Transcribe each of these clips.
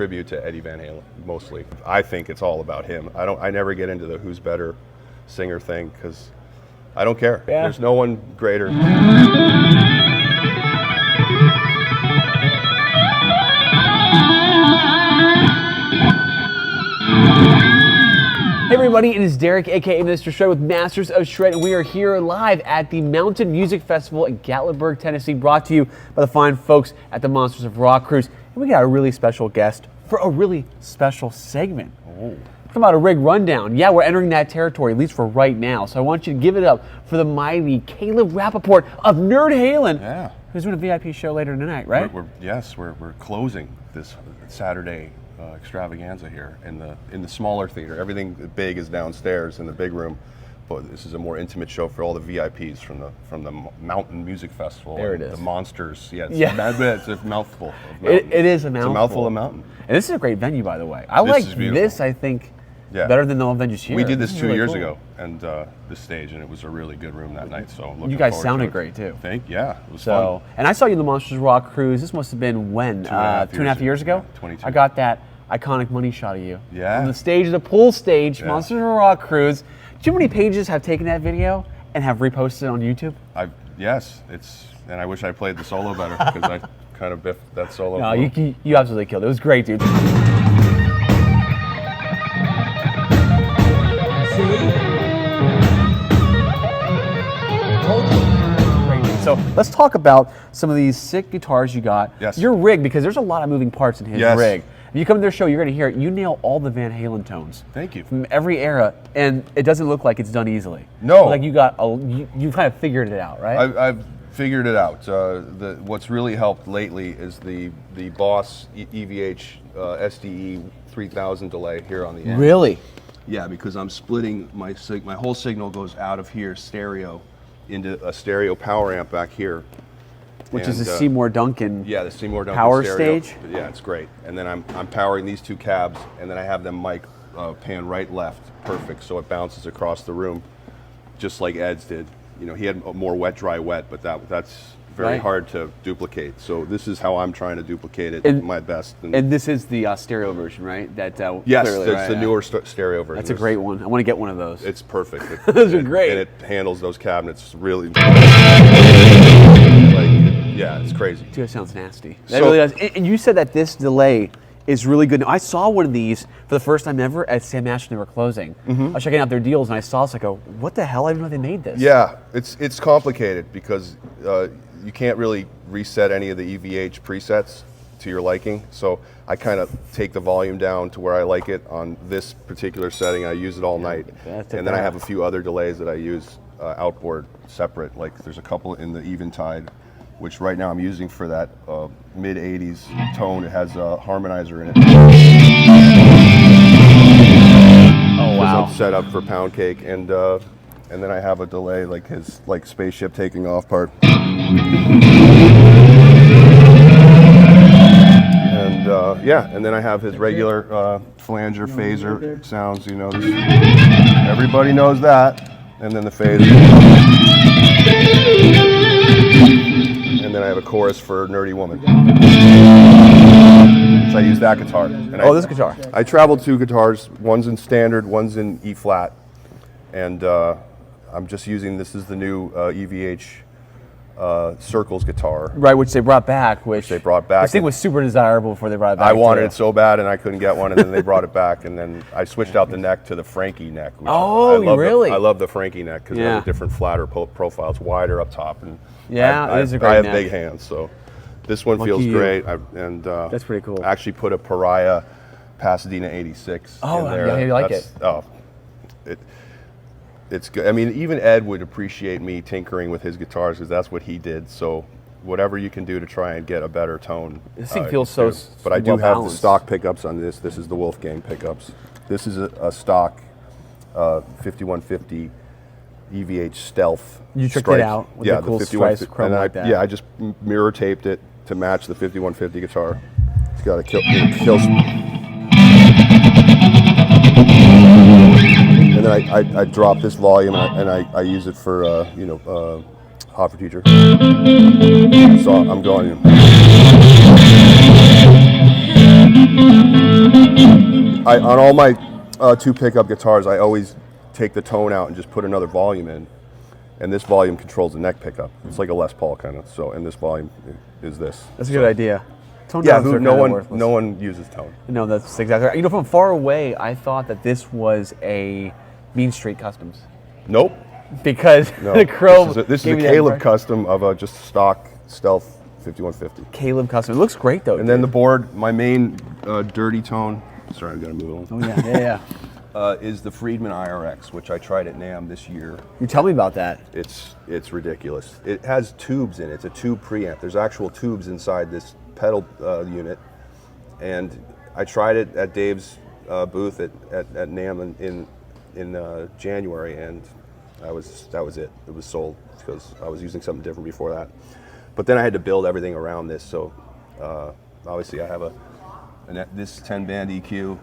tribute to Eddie Van Halen, mostly. I think it's all about him. I never get into the who's better singer thing, because I don't care. Yeah. There's no one greater. Hey everybody, it is Derek, aka Mr. Shred with Masters of Shred, and we are here live at the Mountain Music Festival in Gatlinburg, Tennessee, brought to you by the fine folks at the Monsters of Rock Cruise. And we got a really special guest for a really special segment. Talking about a rig rundown. Yeah, we're entering that territory, at least for right now. So I want you to give it up for the mighty Caleb Rapoport of Nerdhalen. Yeah. Who's doing a VIP show later tonight, right? We're closing this Saturday extravaganza here in the smaller theater. Everything big is downstairs in the big room, but this is a more intimate show for all the VIPs from the Mountain Music Festival. There it is. The Monsters. Yeah, Yeah. It's a mouthful. Of It is a mouthful. It's a mouthful of mountain. And this is a great venue, by the way. I like this, I think, better than the one venues here. We did this 2 really years cool. ago, and this stage, and it was a really good room that night. So looking you guys forward sounded to it. great too. Yeah, it was fun. And I saw you in the Monsters Rock Cruise. This must have been when? 2.5 years ago? Yeah, 22. I got that iconic money shot of you. Yeah. On the stage, the pool stage, Yeah. Monsters Rock Cruise. Do you know how many pages have taken that video and have reposted it on YouTube? And I wish I played the solo better, because I kind of biffed that solo. No, you absolutely killed it. It was great, dude. So let's talk about some of these sick guitars you got. Yes. Your rig, because there's a lot of moving parts in his Yes. rig. If you come to their show, you're going to hear it. You nail all the Van Halen tones. Thank you. From every era, and it doesn't look like it's done easily. No. Like you kind of figured it out, right? I've figured it out. What's really helped lately is the Boss EVH SDE 3000 delay here on the end. Really? Yeah, because I'm splitting my whole signal goes out of here stereo into a stereo power amp back here. Which is a Seymour Duncan. Yeah, the Seymour Duncan power stereo. stage. Yeah, it's great. And then I'm powering these two cabs, and then I have them mic pan right left, perfect, so it bounces across the room, just like Ed's did. You know, he had more wet, dry, wet, but that's very hard to duplicate. So this is how I'm trying to duplicate it my best. And this is the stereo version, right? That yes, clearly, that's the newer stereo version. That's a great one. I want to get one of those. It's perfect. Those are great. And it handles those cabinets really. Yeah, it's crazy. Dude, it sounds nasty. That really does. And you said that this delay is really good. Now, I saw one of these for the first time ever at Sam Ash when they were closing. I was checking out their deals, and I saw this. I go, what the hell? I didn't know they made this. Yeah, it's complicated because you can't really reset any of the EVH presets to your liking. So I kind of take the volume down to where I like it on this particular setting. I use it all night. And then I have a few other delays that I use outboard separate. Like there's a couple in the Eventide, which right now I'm using for that mid 80s tone. It has a harmonizer in it. Oh wow! I'm set up for Pound Cake, and then I have a delay like his spaceship taking off part. And and then I have his regular flanger phaser sounds. You know, everybody knows that. And then the phaser. And then I have a chorus for Nerdy Woman. So I use that guitar. And this guitar. I traveled two guitars. One's in standard, one's in E flat. And I'm just using, this is the new EVH Circles guitar. Right, which they brought back. Which they brought back. This thing was super desirable before they brought it back. I wanted it so bad, and I couldn't get one, and then they brought it back, and then I switched out the neck to the Frankie neck. Which really? I love the Frankie neck because it has a different, flatter profile. It's wider up top, and it is a great I neck. have big hands, so this one feels great. That's pretty cool. I actually put a Pariah Pasadena 86 in there. Yeah, you like it. It's good. I mean, even Ed would appreciate me tinkering with his guitars because that's what he did. So whatever you can do to try and get a better tone. This thing feels so But I do have the well-balanced. stock pickups on this. This is the Wolfgang pickups. This is a stock 5150 EVH Stealth. You tricked it out with the cool stripes, chrome like that. Yeah, I just mirror taped it to match the 5150 guitar. It's got a kill. And then I drop this volume and I use it for Hoffer Teacher. So I'm going. On all my 2 pickup guitars, I always take the tone out and just put another volume in. And this volume controls the neck pickup. It's like a Les Paul kind of. So, and this volume is this. That's a good idea. Tone Yeah, knobs are no kinda one, worthless. no one uses tone. No, that's exactly right. You know, from far away, I thought that this was a Mean Street Customs Nope. because No. the chrome. This is gave a me that Caleb impression. custom of a just stock Stealth 5150. Caleb Custom. It looks great though. And then the board, my main dirty tone. Sorry, I gotta move Oh on. yeah. Is the Friedman IRX, which I tried at NAMM this year. You tell me about that. It's ridiculous. It has tubes in it. It's a tube preamp. There's actual tubes inside this pedal unit, and I tried it at Dave's booth at NAMM in January, and that was it. It was sold because I was using something different before that. But then I had to build everything around this. So obviously I have this 10-band EQ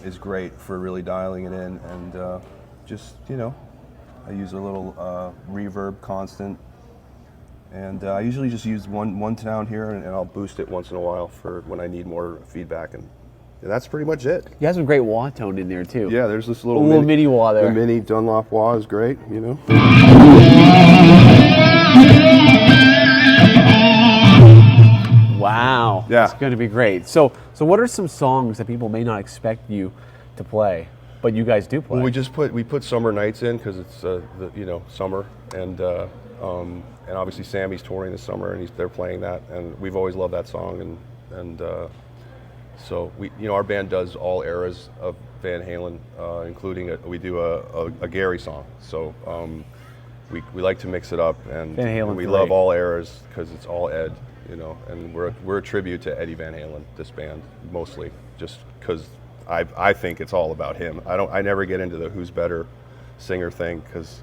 is great for really dialing it in, and just, you know, I use a little reverb constant, and I usually just use one down here, and I'll boost it once in a while for when I need more feedback, and that's pretty much it. You have some great wah tone in there too. Yeah, there's this a little mini wah there. The mini Dunlop wah is great, you know. Wow. Yeah. It's going to be great. So what are some songs that people may not expect you to play, but you guys do play? Well, we put Summer Nights in because it's summer, and obviously Sammy's touring this summer, and they're playing that, and we've always loved that song, and so our band does all eras of Van Halen, including we do a Gary song. So we like to mix it up, and Van Halen's we great. love all eras because it's all Ed, you know, and we're a tribute to Eddie Van Halen, this band, mostly just because I think it's all about him. I never get into the who's better singer thing because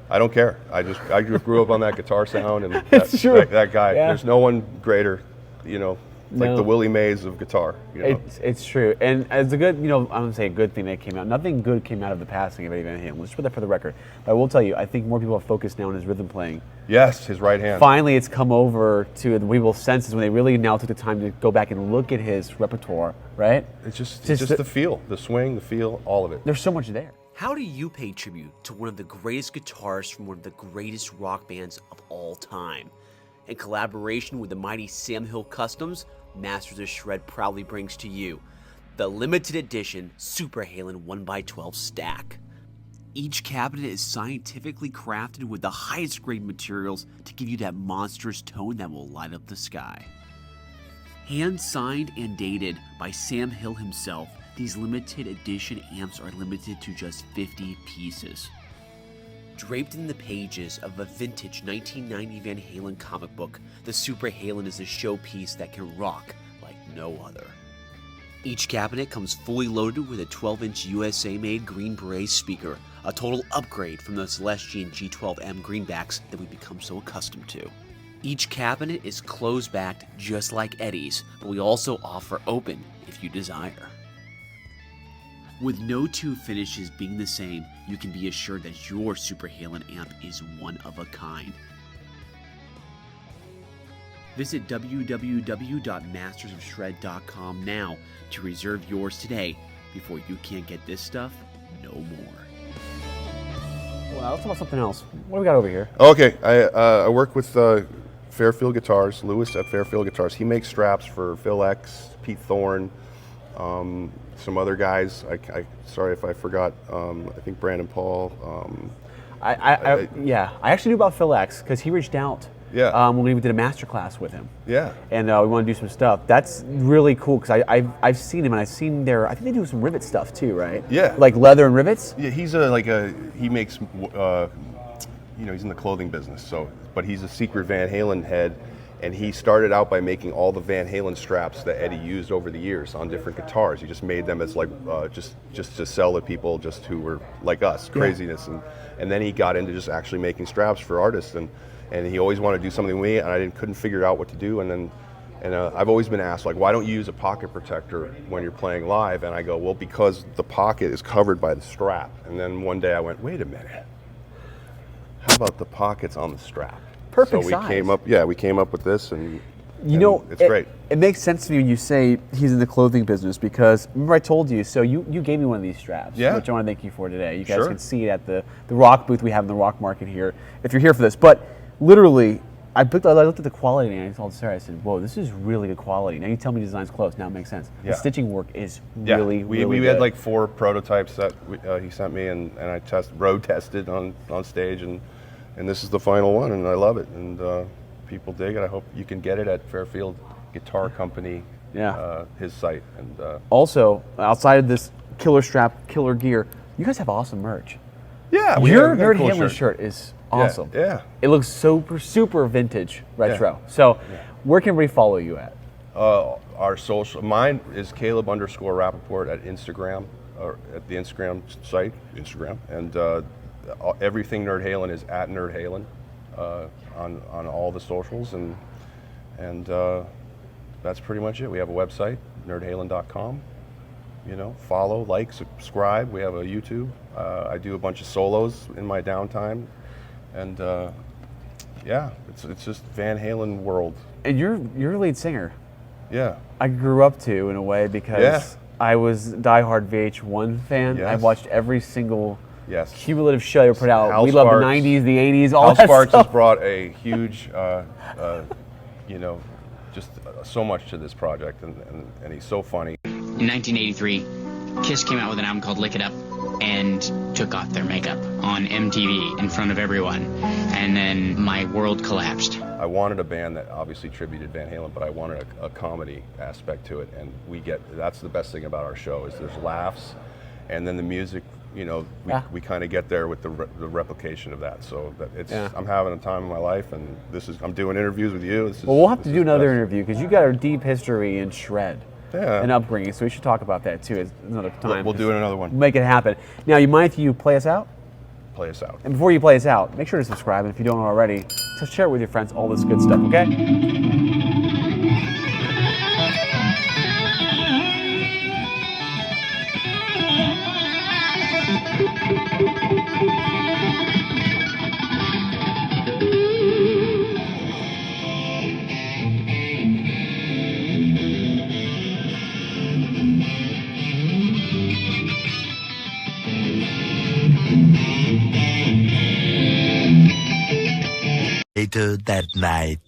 I don't care. I grew up on that guitar sound, and It's true. that guy. Yeah. There's no one greater, you know, like No. the Willie Mays of guitar. You know? It's true, and it's a good, I'm gonna say a good thing that came out. Nothing good came out of the passing of Eddie Van Halen. Let's put that for the record. But I will tell you, I think more people are focused now on his rhythm playing. Yes, his right hand. Finally, it's come over to the Weeble senses when they really now took the time to go back and look at his repertoire. Right? It's just Just the feel, the swing, the feel, all of it. There's so much there. How do you pay tribute to one of the greatest guitarists from one of the greatest rock bands of all time? In collaboration with the mighty Sam Hill Customs, Masters of Shred proudly brings to you the limited edition Super Halen 1x12 stack. Each cabinet is scientifically crafted with the highest grade materials to give you that monstrous tone that will light up the sky. Hand signed and dated by Sam Hill himself, these limited edition amps are limited to just 50 pieces. Draped in the pages of a vintage 1990 Van Halen comic book, the Super Halen is a showpiece that can rock like no other. Each cabinet comes fully loaded with a 12-inch USA-made Green Beret speaker, a total upgrade from the Celestion G12M greenbacks that we've become so accustomed to. Each cabinet is closed-backed just like Eddie's, but we also offer open if you desire. With no two finishes being the same, you can be assured that your Super Halen amp is one of a kind. Visit www.mastersofshred.com now to reserve yours today before you can't get this stuff no more. Well, let's talk about something else. What do we got over here? Okay, I work with Fairfield Guitars, Lewis at Fairfield Guitars. He makes straps for Phil X, Pete Thorne, some other guys. Sorry if I forgot. I think Brandon Paul. I actually knew about Phil X because he reached out. Yeah. When we did a master class with him. Yeah. And we want to do some stuff. That's really cool because I've seen him and I've seen I think they do some rivet stuff too, right? Yeah. Like leather and rivets. Yeah, he makes, he's in the clothing business. But he's a secret Van Halen head, and he started out by making all the Van Halen straps that Eddie used over the years on different guitars. He just made them as just to sell to people just who were like us, craziness, and then he got into just actually making straps for artists, and he always wanted to do something with me, and I couldn't figure out what to do, and I've always been asked, like, why don't you use a pocket protector when you're playing live? And I go, well, because the pocket is covered by the strap. And then one day I went, wait a minute, how about the pockets on the strap? Perfect so we size. came up with this, and You know, it's great. It makes sense to me when you say he's in the clothing business because remember I told you, so you gave me one of these straps, Yeah. which I want to thank you for today. You guys Sure. can see it at the rock booth we have in the rock market here if you're here for this. But literally, I looked at the quality and I told Sarah, I said, whoa, this is really good quality. Now you tell me design's close, now it makes sense. Yeah. The stitching work is Yeah, really we good. had like 4 prototypes that he sent me, and I road tested on stage, and this is the final one, and I love it, and people dig it. I hope you can get it at Fairfield Guitar Company, his site. And also, outside of this killer strap, killer gear, you guys have awesome merch. yeah, Your we got a cool Nerdhalen shirt is awesome. Yeah. It looks super vintage retro. So where can we follow you at? Our social, mine is Caleb_Rapoport at Instagram, or at the Instagram site, and everything Nerdhalen is at Nerdhalen on all the socials, and that's pretty much it. We have a website, nerdhalen.com. You know, follow, like, subscribe. We have a YouTube. I do a bunch of solos in my downtime, and yeah, it's just Van Halen world. And you're a lead singer. Yeah. I grew up to in a way because I was a diehard VH1 fan. Yes. I watched every single Yes. cumulative show you put out. Hal We love the Sparks. 90s, the 80s, all Hal that Sparks stuff. has brought a huge, you know, just so much to this project, and he's so funny. In 1983, Kiss came out with an album called Lick It Up and took off their makeup on MTV in front of everyone. And then my world collapsed. I wanted a band that obviously tributed Van Halen, but I wanted a comedy aspect to it, and that's the best thing about our show is there's laughs, and then the music, you know, we kind of get there with the replication of that. So that I'm having a time of my life, and I'm doing interviews with you. Well, we'll have to do another interview because you got a deep history in shred. Yeah. And upbringing, so we should talk about that too another time. We'll do it another one. Make it happen. Now, you mind if you play us out? Play us out. And before you play us out, make sure to subscribe, and if you don't already, just share it with your friends, all this good stuff, okay? Later that night.